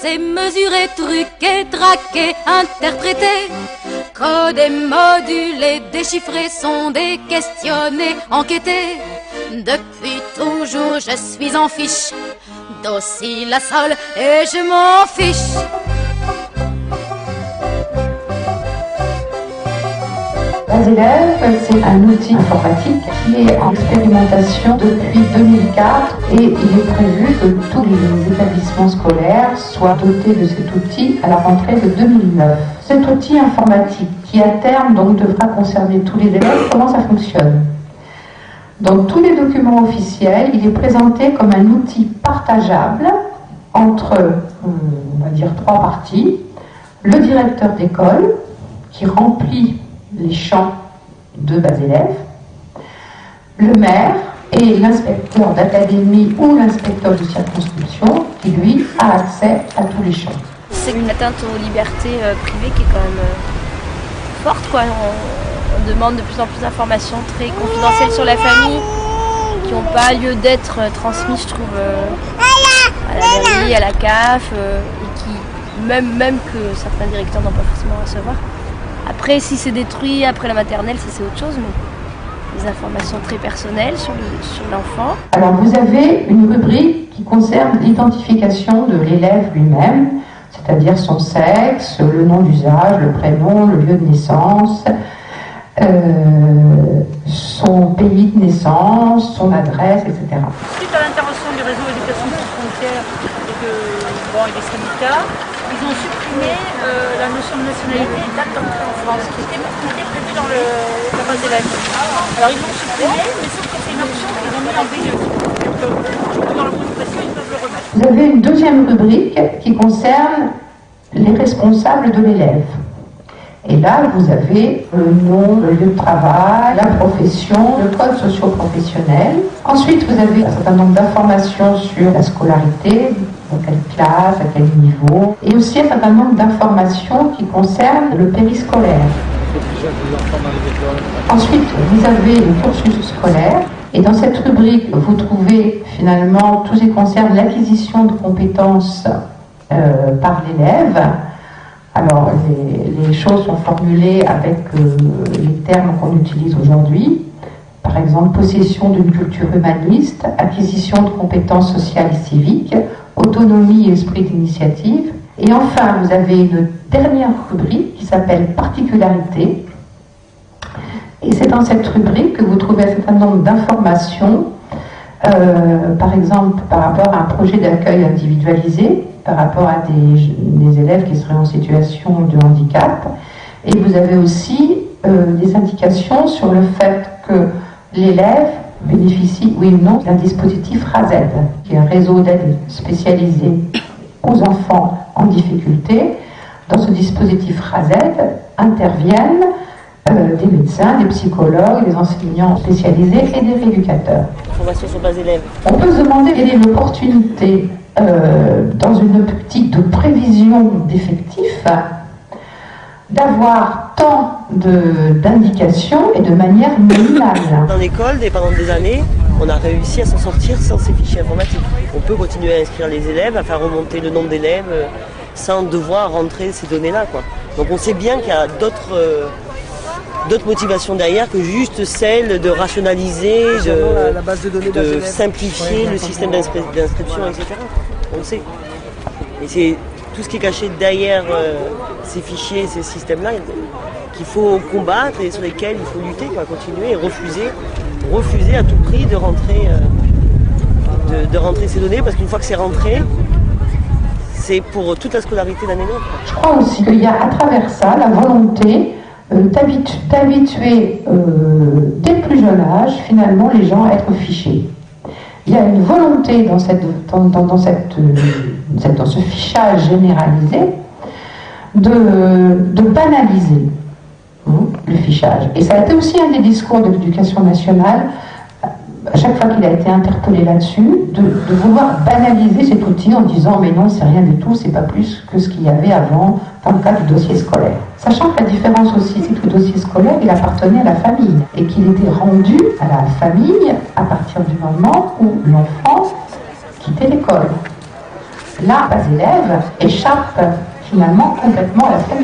pesé, mesuré, truqué, traqué, interprété. Codé, modulé, déchiffré, sondé, questionné, enquêté. Depuis toujours je suis en fiche, docile à sol et je m'en fiche. Basélève, c'est un outil informatique qui est en expérimentation depuis 2004 et il est prévu que tous les établissements scolaires soient dotés de cet outil à la rentrée de 2009. Cet outil informatique qui à terme donc devra concerner tous les élèves, comment ça fonctionne? Dans tous les documents officiels, il est présenté comme un outil partageable entre, on va dire, 3 parties. Le directeur d'école qui remplit les champs de Basélève, le maire et l'inspecteur d'académie ou l'inspecteur de circonscription qui, lui, a accès à tous les champs. C'est une atteinte aux libertés privées qui est quand même forte, quoi. On demande de plus en plus d'informations très confidentielles sur la famille qui n'ont pas lieu d'être transmises, je trouve, à la mairie, à la CAF, et qui, même que certains directeurs n'ont pas forcément à recevoir. Après, si c'est détruit après la maternelle, ça c'est autre chose, mais des informations très personnelles sur l'enfant. Alors vous avez une rubrique qui concerne l'identification de l'élève lui-même, c'est-à-dire son sexe, le nom d'usage, le prénom, le lieu de naissance, son pays de naissance, son adresse, etc. Suite à l'intervention du réseau éducation sans frontières et des syndicats, ils ont supprimé la notion de nationalité et date d'entrée en France, qui était prévue dans la base d'élèves. Alors ils l'ont supprimé, mais sauf que c'est une option qu'ils ont mis en veilleuse. Donc dans le groupe de pression, ils peuvent le remettre. Vous avez une deuxième rubrique qui concerne les responsables de l'élève. Et là, vous avez le nom, le lieu de travail, la profession, le code socio-professionnel. Ensuite, vous avez un certain nombre d'informations sur la scolarité, dans quelle classe, à quel niveau, et aussi un certain nombre d'informations qui concernent le périscolaire. Ensuite, vous avez le cursus scolaire, et dans cette rubrique, vous trouvez finalement tout ce qui concerne l'acquisition de compétences par l'élève. Alors, les choses sont formulées avec les termes qu'on utilise aujourd'hui. Par exemple, possession d'une culture humaniste, acquisition de compétences sociales et civiques, autonomie et esprit d'initiative. Et enfin, vous avez une dernière rubrique qui s'appelle particularité. Et c'est dans cette rubrique que vous trouvez un certain nombre d'informations, par exemple, par rapport à un projet d'accueil individualisé, par rapport à des élèves qui seraient en situation de handicap. Et vous avez aussi des indications sur le fait que l'élève bénéficie, oui ou non, d'un dispositif RASED, qui est un réseau d'aide spécialisé aux enfants en difficulté. Dans ce dispositif RASED interviennent des médecins, des psychologues, des enseignants spécialisés et des rééducateurs. Formation sur base élève. On peut se demander quelle est l'opportunité dans une optique de prévision d'effectifs, d'avoir tant d'indications et de manière nominale. Dans l'école, pendant des années, on a réussi à s'en sortir sans ces fichiers informatiques. On peut continuer à inscrire les élèves, à faire remonter le nombre d'élèves sans devoir rentrer ces données-là, quoi. Donc on sait bien qu'il y a d'autres motivations derrière que juste celle de rationaliser, la base de données de simplifier le système d'inscription, etc. On le sait. Et c'est tout ce qui est caché derrière ces fichiers, ces systèmes-là, qu'il faut combattre et sur lesquels il faut lutter, quoi, continuer et refuser à tout prix de rentrer ces données, parce qu'une fois que c'est rentré, c'est pour toute la scolarité d'un élève. Je crois aussi qu'il y a à travers ça la volonté d'habituer dès le plus jeune âge finalement les gens à être fichés. Il y a une volonté dans ce fichage généralisé de banaliser le fichage. Et ça a été aussi un des discours de l'éducation nationale, à chaque fois qu'il a été interpellé là-dessus, de vouloir banaliser cet outil en disant mais non, c'est rien du tout, c'est pas plus que ce qu'il y avait avant dans le cas du dossier scolaire. Sachant que la différence aussi, c'est que le dossier scolaire, il appartenait à la famille et qu'il était rendu à la famille à partir du moment où l'enfant quittait l'école. là, les élèves échappent finalement complètement à la scène.